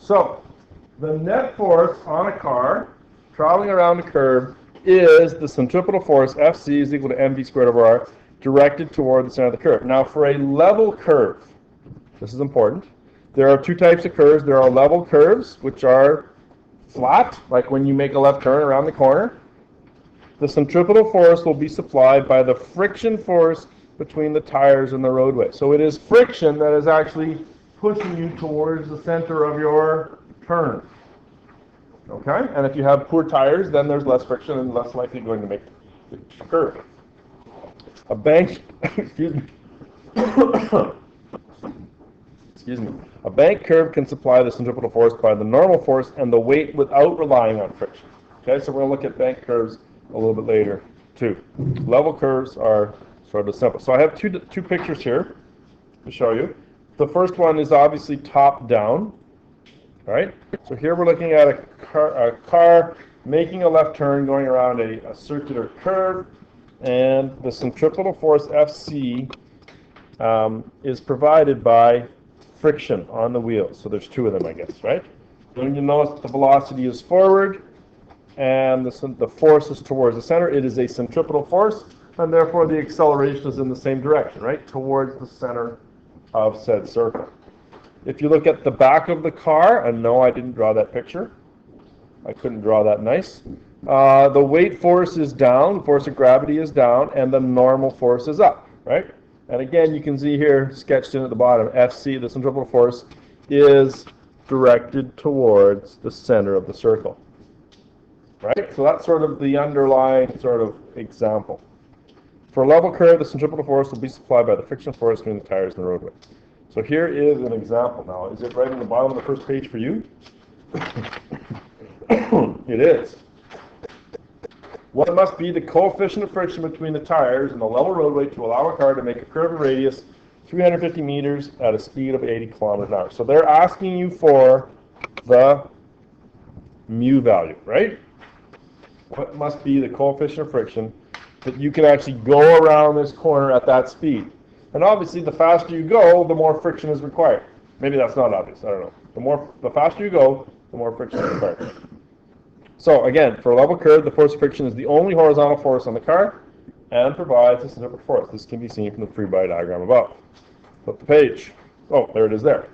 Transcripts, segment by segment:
So, the net force on a car traveling around the curve is the centripetal force, Fc, is equal to mv squared over r, directed toward the center of the curve. Now, for a level curve, this is important, there are two types of curves. There are level curves, which are flat, like when you make a left turn around the corner. The centripetal force will be supplied by the friction force between the tires and the roadway. So it is friction that is actually pushing you towards the center of your turn. Okay? And if you have poor tires, then there's less friction and less likely going to make the curve. A bank, excuse me. Excuse me. A bank curve can supply the centripetal force by the normal force and the weight without relying on friction. Okay, so we're going to look at bank curves a little bit later, too. Level curves are sort of simple. So I have two pictures here to show you. The first one is obviously top-down. All right? So here we're looking at a car making a left turn going around a circular curve, and the centripetal force Fc is provided by friction on the wheels. So there's two of them, I guess, right? Then you notice the velocity is forward, and the force is towards the center. It is a centripetal force, and therefore the acceleration is in the same direction, right? Towards the center of said circle. If you look at the back of the car, and no, I didn't draw that picture. I couldn't draw that nice. The weight force is down, force of gravity is down, and the normal force is up, right? And again, you can see here, sketched in at the bottom, Fc, the centripetal force, is directed towards the center of the circle. Right? So that's sort of the underlying sort of example. For a level curve, the centripetal force will be supplied by the friction force between the tires and the roadway. So here is an example now. Is it right on the bottom of the first page for you? It is. What must be the coefficient of friction between the tires and the level roadway to allow a car to make a curve of radius 350 meters at a speed of 80 kilometers an hour? So they're asking you for the mu value, right? What must be the coefficient of friction that you can actually go around this corner at that speed? And obviously, the faster you go, the more friction is required. Maybe that's not obvious. I don't know. The faster you go, the more friction is required. So again, for a level curve, the force of friction is the only horizontal force on the car and provides a centripetal force. This can be seen from the free body diagram above. Flip the page. Oh, there it is there.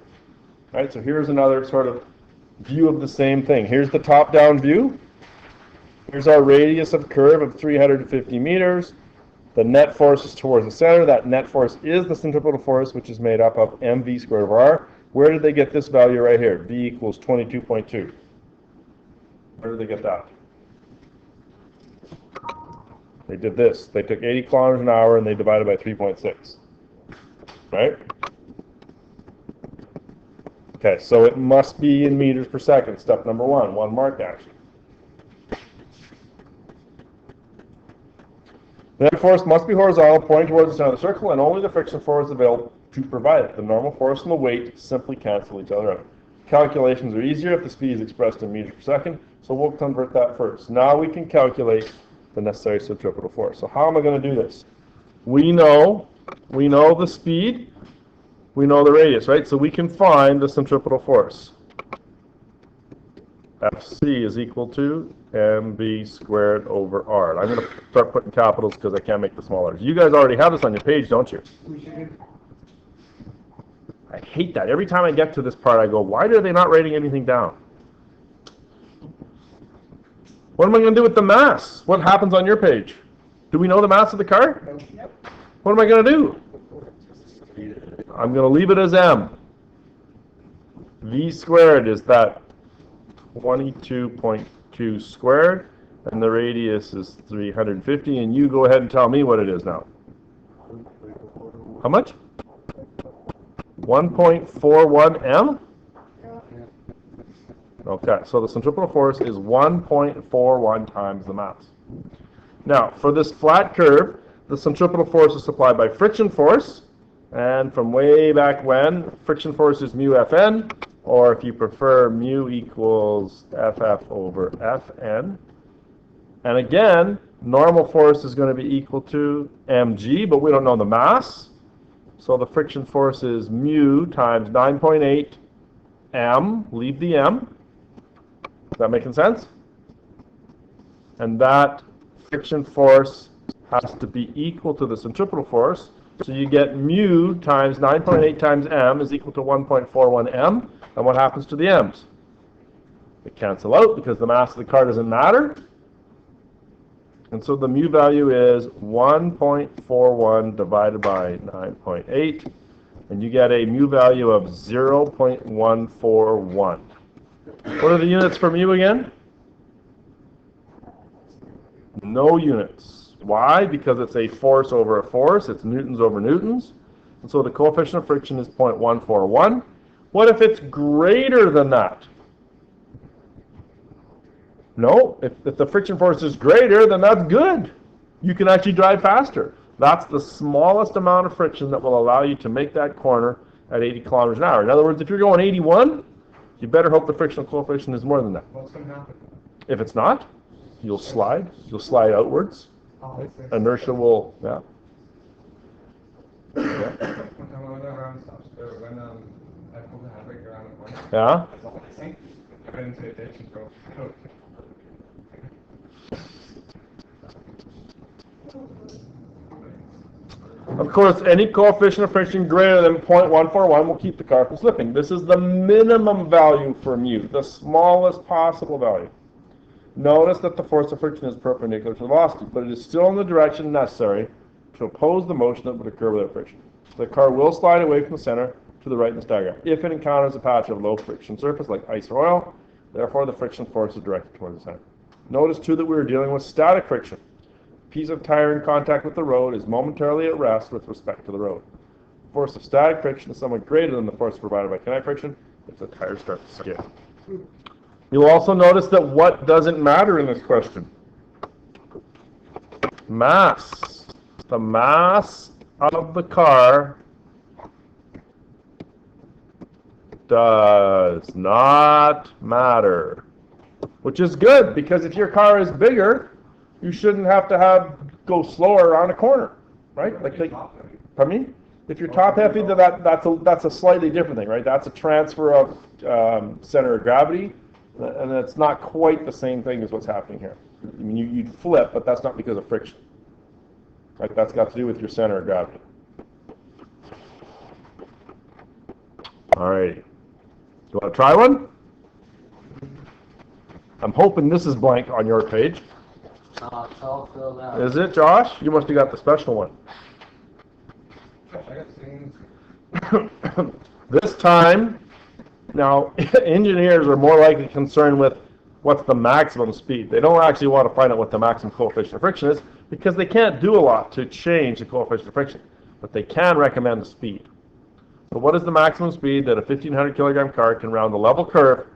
All right, so here's another sort of view of the same thing. Here's the top-down view. Here's our radius of curve of 350 meters. The net force is towards the center. That net force is the centripetal force, which is made up of mv squared over r. Where did they get this value right here? V equals 22.2. Where did they get that? They did this. They took 80 kilometers an hour and they divided by 3.6. Right? Okay, so it must be in meters per second. Step number one mark action. The net force must be horizontal, pointing towards the center of the circle, and only the friction force is available to provide it. The normal force and the weight simply cancel each other out. Calculations are easier if the speed is expressed in meters per second, so we'll convert that first. Now we can calculate the necessary centripetal force. So how am I going to do this? We know the speed, we know the radius, right? So we can find the centripetal force. Fc is equal to mv squared over r. And I'm going to start putting capitals because I can't make the small letters. You guys already have this on your page, don't you? I hate that. Every time I get to this part, I go, why are they not writing anything down? What am I going to do with the mass? What happens on your page? Do we know the mass of the car? Yep. What am I going to do? I'm going to leave it as m. V squared is that 22.2 squared, and the radius is 350, and you go ahead and tell me what it is now. How much? 1.41 m? Okay, so the centripetal force is 1.41 times the mass. Now, for this flat curve, the centripetal force is supplied by friction force, and from way back when, friction force is mu Fn, or if you prefer, mu equals Ff over Fn. And again, normal force is going to be equal to mg, but we don't know the mass. So the friction force is mu times 9.8 M, leave the M. Is that making sense? And that friction force has to be equal to the centripetal force. So you get mu times 9.8 times m is equal to 1.41 m. And what happens to the m's? They cancel out because the mass of the car doesn't matter. And so the mu value is 1.41 divided by 9.8. And you get a mu value of 0.141. What are the units for mu again? No units. Why? Because it's a force over a force. It's newtons over newtons. And so the coefficient of friction is 0.141. What if it's greater than that? No. If the friction force is greater, then that's good. You can actually drive faster. That's the smallest amount of friction that will allow you to make that corner at 80 kilometers an hour. In other words, if you're going 81, you better hope the frictional coefficient is more than that. What's going to happen? If it's not, you'll slide. You'll slide outwards. Inertia will, yeah. Yeah. Yeah. Of course, any coefficient of friction greater than 0.141 will keep the car from slipping. This is the minimum value for mu, the smallest possible value. Notice that the force of friction is perpendicular to the velocity, but it is still in the direction necessary to oppose the motion that would occur without friction. The car will slide away from the center to the right in this diagram if it encounters a patch of low friction surface like ice or oil. Therefore, the friction force is directed towards the center. Notice, too, that we are dealing with static friction. A piece of tire in contact with the road is momentarily at rest with respect to the road. The force of static friction is somewhat greater than the force provided by kinetic friction if the tires start to skid. You'll also notice that what doesn't matter in this question? Mass. The mass of the car does not matter. Which is good, because if your car is bigger, you shouldn't have to go slower around a corner, right? Pardon me? If you're top heavy, that's a slightly different thing, right? That's a transfer of center of gravity, and it's not quite the same thing as what's happening here. I mean, you'd flip, but that's not because of friction. Right? That's got to do with your center of gravity. All right. You want to try one? I'm hoping this is blank on your page. It's all filled out. Is it, Josh? You must have got the special one. This time, now, engineers are more likely concerned with what's the maximum speed. They don't actually want to find out what the maximum coefficient of friction is because they can't do a lot to change the coefficient of friction, but they can recommend the speed. So what is the maximum speed that a 1,500 kilogram car can round the level curve?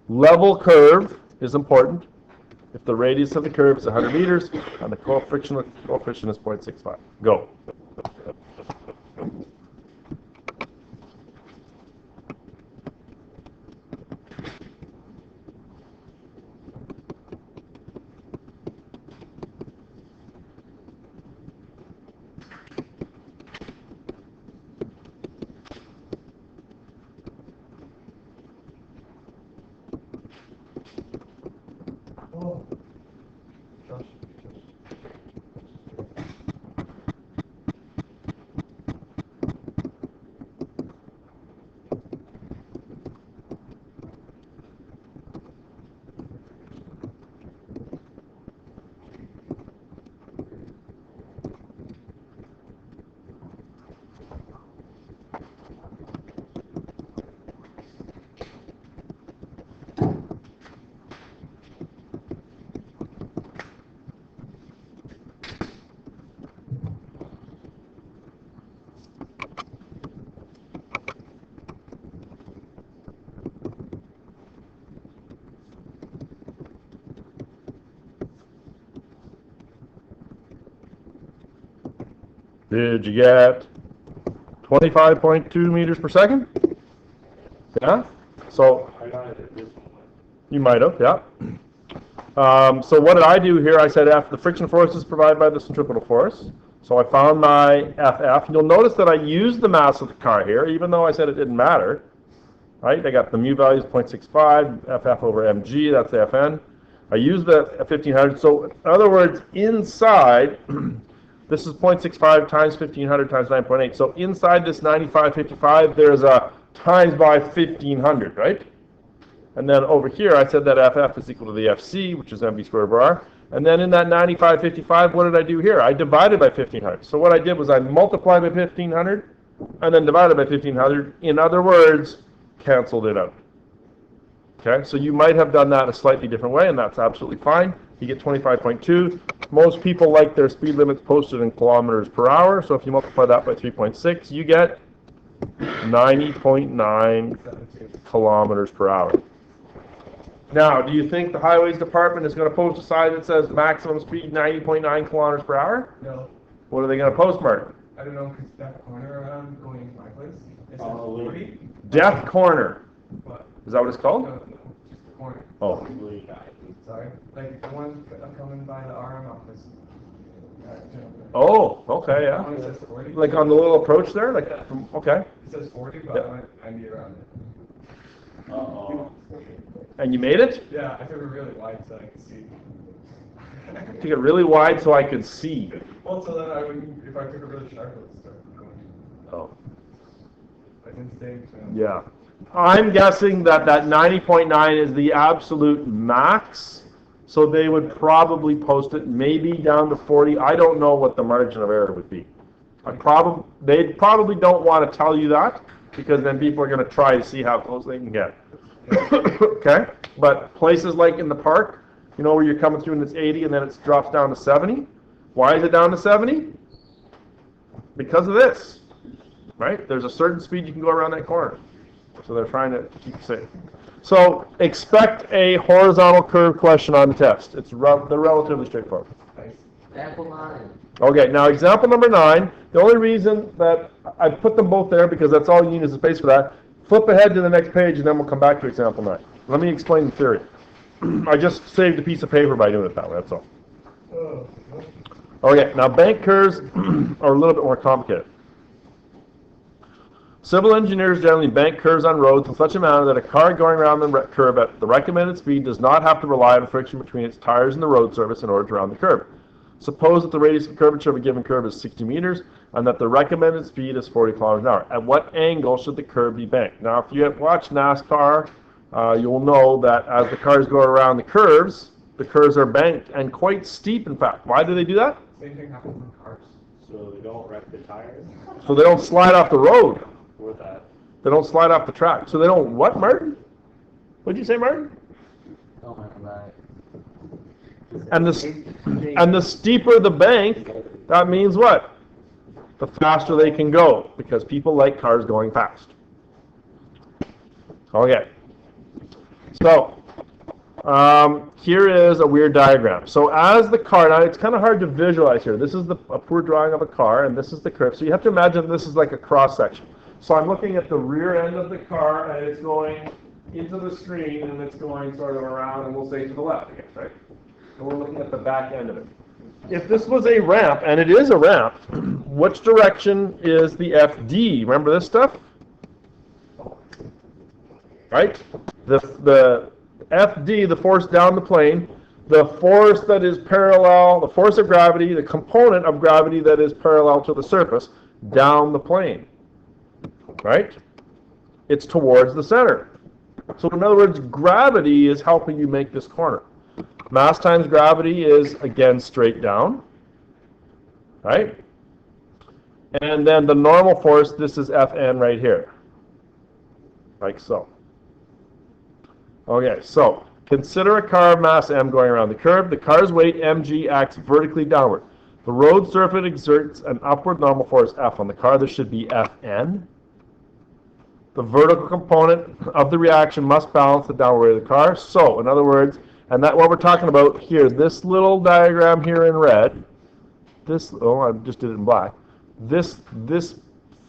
Level curve is important if the radius of the curve is 100 meters and the coefficient is 0.65. Go. Did you get 25.2 meters per second? Yeah? So, you might have, yeah. So what did I do here? I said F, the friction force is provided by the centripetal force. So I found my FF. You'll notice that I used the mass of the car here, even though I said it didn't matter. right? I got the mu values 0.65, FF over mg, that's the Fn. I use the 1500, so in other words, inside, this is 0.65 times 1500 times 9.8. So inside this 9555, there's a times by 1500, right? And then over here, I said that FF is equal to the FC, which is mv squared over r. And then in that 9555, what did I do here? I divided by 1500. So what I did was I multiplied by 1500 and then divided by 1500. In other words, canceled it out. Okay, so you might have done that a slightly different way, and that's absolutely fine. You get 25.2. Most people like their speed limits posted in kilometers per hour, so if you multiply that by 3.6, you get 90.9 kilometers per hour. Now, do you think the Highways Department is going to post a sign that says maximum speed 90.9 kilometers per hour? No, What are they going to post, Martin? I don't know, because that corner around going to my place, it says 40, Death Corner. but, Is that what it's no, called? no, just the corner. Oh. Sorry, like the one coming by the RM office. Oh, okay, That one yeah. says 40. Like on the little approach there? Like, okay. It says 40, but Yeah. I'm be around it. And you made it? Yeah, I took it really wide so I could see. Took it really wide so I could see. Well, so that I wouldn't, if I took it really sharp, it would start going. Oh. I didn't stay. Yeah. I'm guessing that that 90.9 is the absolute max, so they would probably post it maybe down to 40. I don't know what the margin of error would be. They probably don't want to tell you that, because then people are going to try to see how close they can get. Okay? But places like in the park, you know, where you're coming through and it's 80 and then it drops down to 70. Why is it down to 70? Because of this. Right? There's a certain speed you can go around that corner. So they're trying to keep it safe. So expect a horizontal curve question on the test. They're relatively straightforward. Example 9. Okay, now example number 9. The only reason that I put them both there, because that's all you need is a space for that. Flip ahead to the next page and then we'll come back to example 9. Let me explain the theory. I just saved a piece of paper by doing it that way, that's all. Okay, now bank curves are a little bit more complicated. Civil engineers generally bank curves on roads in such a manner that a car going around the curve at the recommended speed does not have to rely on friction between its tires and the road surface in order to round the curve. Suppose that the radius of curvature of a given curve is 60 meters and that the recommended speed is 40 kilometers an hour. At what angle should the curve be banked? Now, if you have watched NASCAR, you'll know that as the cars go around the curves are banked and quite steep, in fact. Why do they do that? Same thing happens in cars. So they don't wreck the tires So they don't slide off the road. for that. They don't slide off the track. So they don't what, Martin? What'd you say, Martin? Oh my God. And the steeper the bank, that means what? The faster they can go, because people like cars going fast. Okay. So, here is a weird diagram. So as the car, now it's kind of hard to visualize here. This is a poor drawing of a car, and this is the curve. So you have to imagine this is like a cross section. So I'm looking at the rear end of the car, and it's going into the screen, and it's going sort of around, and we'll say to the left, I guess, right? And we're looking at the back end of it. If this was a ramp, and it is a ramp, which direction is the FD? Remember this stuff? Right? The FD, the force down the plane, the force that is parallel, the force of gravity, the component of gravity that is parallel to the surface down the plane. Right? It's towards the center. So in other words, gravity is helping you make this corner. Mass times gravity is, again, straight down. Right? And then the normal force, this is Fn right here. Like so. Okay, so consider a car of mass m going around the curve. The car's weight, mg, acts vertically downward. The road surface exerts an upward normal force F on the car. This should be Fn. The vertical component of the reaction must balance the downward weight of the car. So, in other words, and that what we're talking about here, this little diagram here in red, this, oh, I just did it in black. This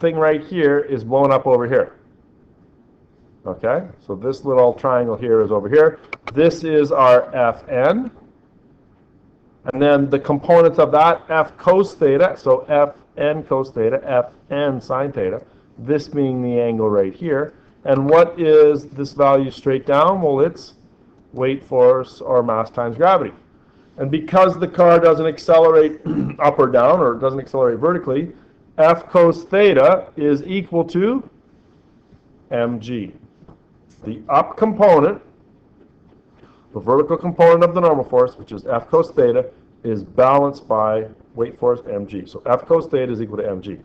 thing right here is blown up over here. Okay, so this little triangle here is over here. This is our Fn. And then the components of that, F cos theta, so Fn cos theta, Fn sine theta, this being the angle right here, And what is this value straight down? Well, it's weight, force, or mass times gravity. And because the car doesn't accelerate up or down, or doesn't accelerate vertically, F cos theta is equal to mg. The up component, the vertical component of the normal force, which is F cos theta, is balanced by weight force mg. So F cos theta is equal to mg.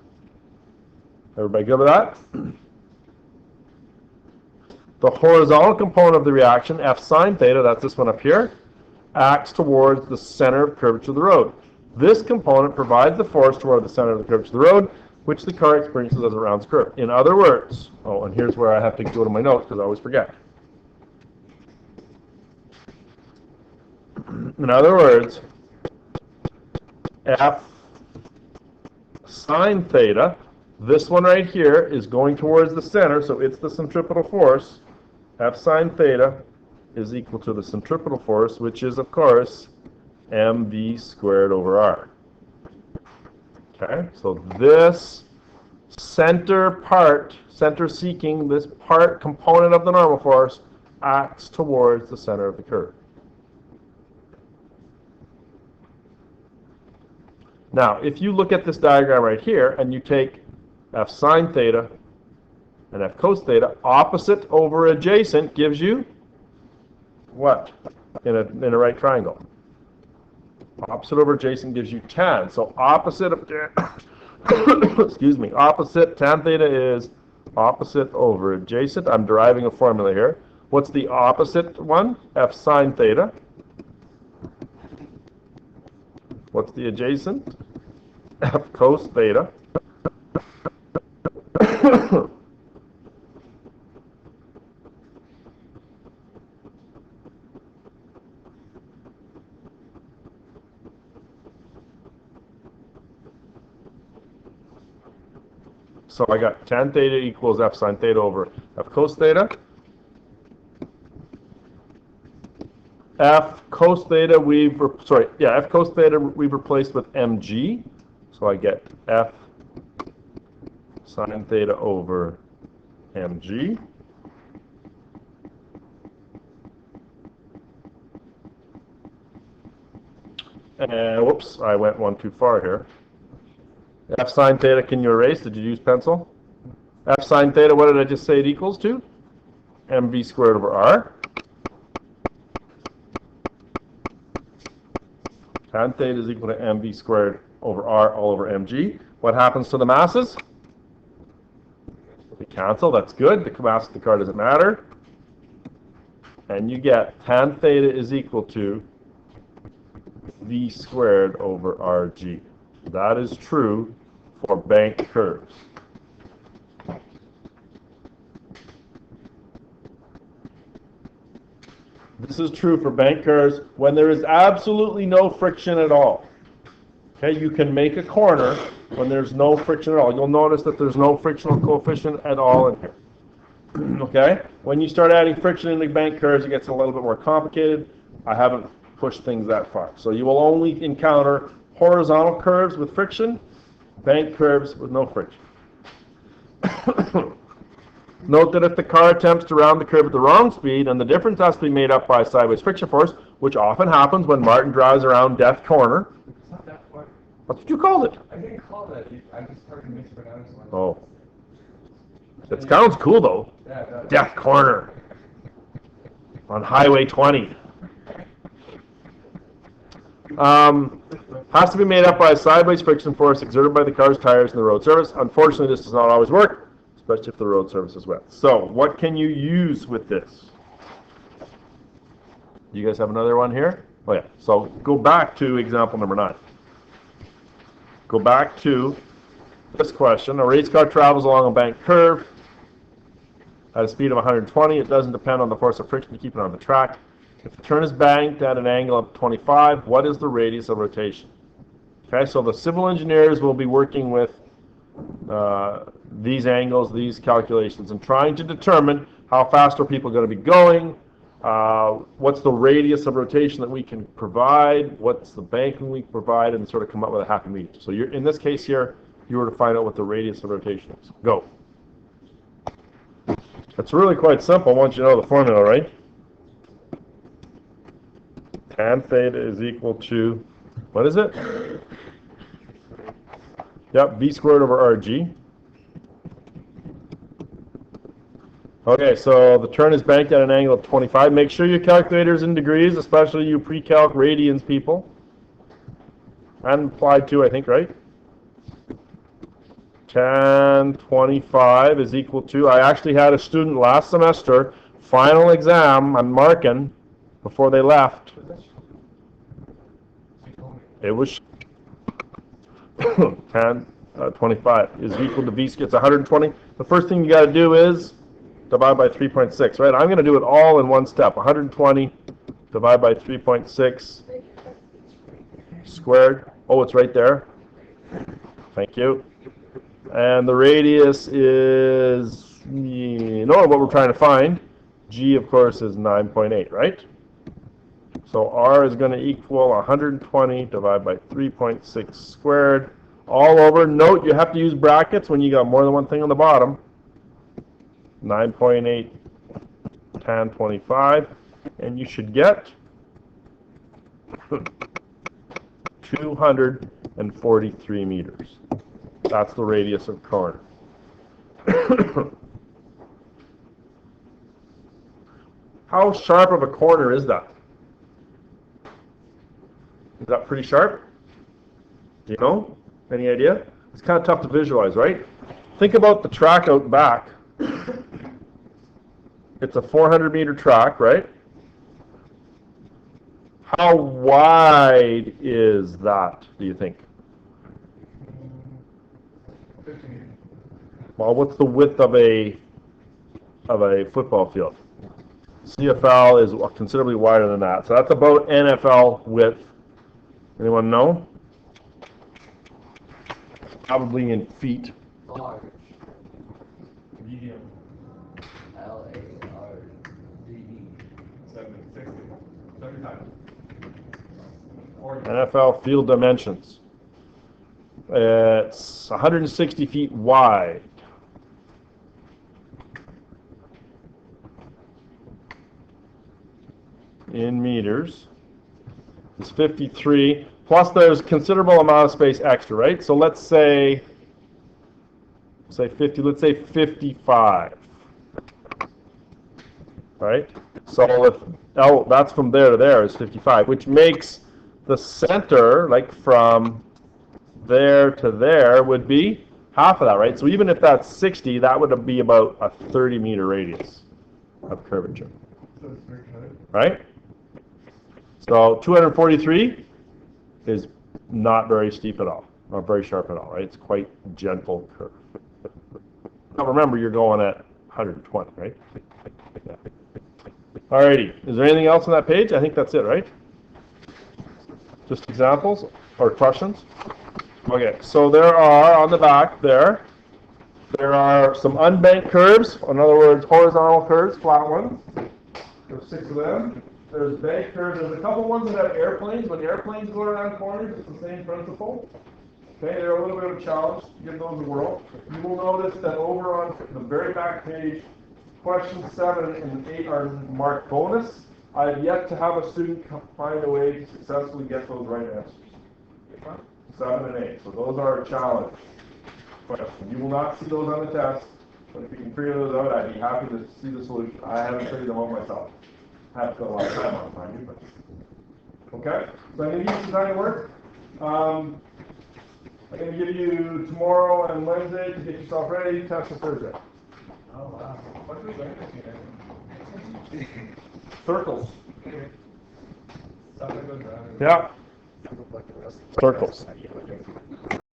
Everybody good with that? The horizontal component of the reaction, F sine theta, that's this one up here, acts towards the center of curvature of the road. This component provides the force toward the center of the curvature of the road, which the car experiences as it rounds the curve. In other words, oh, and here's where I have to go to my notes because I always forget. In other words, F sine theta, this one right here, is going towards the center, so it's the centripetal force. F sine theta is equal to the centripetal force, which is, of course, mv squared over r. Okay, so this center part, center seeking, this part component of the normal force acts towards the center of the curve. Now, if you look at this diagram right here and you take F sine theta and F cos theta, opposite over adjacent gives you what in a right triangle? Opposite over adjacent gives you tan. So opposite of excuse me, opposite tan theta is opposite over adjacent. I'm deriving a formula here. What's the opposite one? F sine theta. What's the adjacent? F cos theta. So I got tan theta equals F sine theta over F cos theta. F cos theta F cos theta we've replaced with mg. So I get F sine theta over mg. And whoops, I went one too far here. F sine theta, can you erase? Did you use pencil? F sine theta, what did I just say it equals to? mv squared over r. Tan theta is equal to mv squared over r all over mg. What happens to the masses? They cancel, that's good. The mass of the car doesn't matter. And you get tan theta is equal to v squared over rg. That is true for bank curves. This is true for bank curves when there is absolutely no friction at all. Okay, you can make a corner when there's no friction at all. You'll notice that there's no frictional coefficient at all in here. Okay, when you start adding friction into bank curves, it gets a little bit more complicated. I haven't pushed things that far. So you will only encounter horizontal curves with friction, bank curves with no friction. Note that if the car attempts to round the curve at the wrong speed, and the difference has to be made up by sideways friction force, which often happens when Martin drives around Death Corner. It's not that far. That's what you called it. I didn't call that. I just started mispronouncing it. Oh. It sounds cool, though. Yeah, Death Corner on Highway 20. Has to be made up by a sideways friction force exerted by the car's tires in the road surface. Unfortunately, this does not always work, especially if the road surface is wet. So, what can you use with this? You guys have another one here? Oh yeah. So, go back to example number 9. Go back to this question. A race car travels along a bank curve at a speed of 120. It doesn't depend on the force of friction to keep it on the track. If the turn is banked at an angle of 25, what is the radius of rotation? Okay, so the civil engineers will be working with these angles, these calculations, and trying to determine how fast are people going to be going, what's the radius of rotation that we can provide, what's the banking we can provide, and sort of come up with a happy medium. So you're, in this case here, you were to find out what the radius of rotation is. Go. It's really quite simple once you know the formula, right? Tan theta is equal to, what is it? Yep, V squared over RG. Okay, so the turn is banked at an angle of 25. Make sure your calculator's in degrees, especially you pre-calc radians people. And applied to, I think, right? Tan 25 is equal to, I actually had a student last semester, final exam, I'm marking, before they left. It was tan 25 is equal to V, it's 120. The first thing you got to do is divide by 3.6, right? I'm going to do it all in one step. 120 divided by 3.6 squared. Oh, it's right there. Thank you. And the radius is, you know what we're trying to find. G, of course, is 9.8, right? So R is going to equal 120 divided by 3.6 squared all over. Note you have to use brackets when you got more than one thing on the bottom. 9.8 tan 25, and you should get 243 meters. That's the radius of corner. How sharp of a corner is that? Is that pretty sharp? Do you know? Any idea? It's kind of tough to visualize, right? Think about the track out back. It's a 400-meter track, right? How wide is that, do you think? 15. Well, what's the width of a football field? CFL is considerably wider than that. So that's about NFL width. Anyone know? Probably in feet. Large. Medium. L-A-R-D-E. 70, 60. 75. 40. NFL field dimensions. It's 160 feet wide. In meters. It's 53. Plus there's considerable amount of space extra, right? So let's say 50, let's say 55. Right? So if that's from there to there is 55, which makes the center, like from there to there, would be half of that, right? So even if that's 60, that would be about a 30-meter radius of curvature, So it's 300. right? So 243 is not very steep at all, not very sharp at all, right? It's quite gentle curve. Now remember, you're going at 120, right? Yeah. Alrighty, is there anything else on that page? I think that's it, right? Just examples or questions? Okay, so there are, on the back there are some unbanked curves, in other words, horizontal curves, flat ones. There's 6 of them. There's banked curves. There's a couple ones that have airplanes. When airplanes go around corners, it's the same principle. Okay, they're a little bit of a challenge. Give those a whirl. You will notice that over on the very back page, questions 7 and 8 are marked bonus. I have yet to have a student find a way to successfully get those right answers. 7 and 8. So those are a challenge questions. You will not see those on the test, but if you can figure those out, I'd be happy to see the solution. I haven't figured them out myself. I have to spend a lot of time on mind you, but okay. So I'm going to give you some time to work. I'm going to give you tomorrow and Wednesday to get yourself ready. Test for Thursday. Oh, wow. What's this language again? Circles. Something goes down. Yeah. Circles.